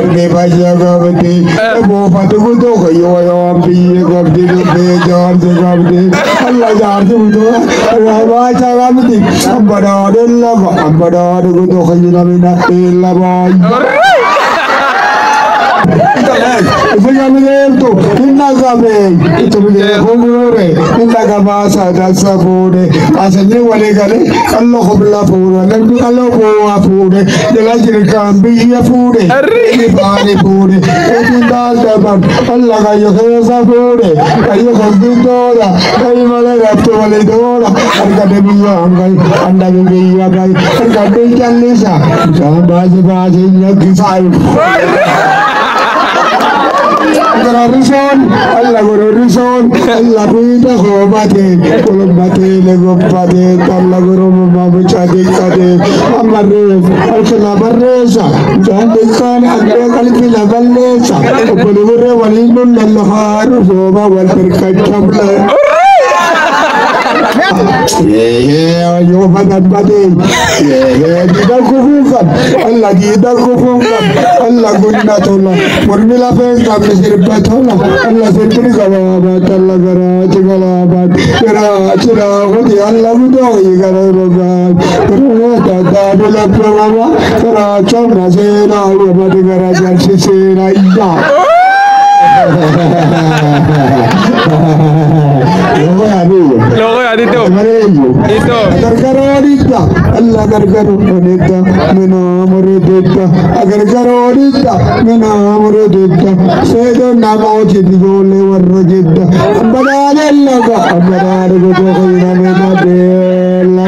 Arge baja gabati, wo patu to ko yo piye gabdi no be jar se gabdi. Allah jar se to rama cha gabdi. Ambada ko to khayna mina illa ba. Segamento, inagabe, itu bile humure, inagabasa dasa pure, asanye wale gale, kallo khobla pure, nabi kallo boa pure, jelajir kambi ya pure, ini bari pure, itu dal daban, Allah kayo kaya pure, kayo khobin dora, kayo male ratu wale dora, harga demiya angkai, anda demiya kai, harga dejan lisa, jangan bahasa lagi say. Rison, Allah guru rison, Allah bida khobate, kulubate, legopate, Allah guru mabachade kade, amarre, alkala barresa, jandikan agre kalpila ballesa, kulubure walilun lallahu roba wal perkachabla. Yo badan badin, kita kufukan, Allah kufukan, Allah guna tola, murmila pengkam sirpa tola, Allah sirpuni kawabat, Allah garaj kawabat, cira hoti Allah mudoi kawabat, kerana dula prawa, kerana cuma sena, mati garaj sena iya. Logo ya itu. Itu. Gargarita, Allah gargarita, mena muridita, agar gargarita, mena muridita, sedo namo chidiyole warrojita, ambadane laga, ambadane gojo kaya mena bela.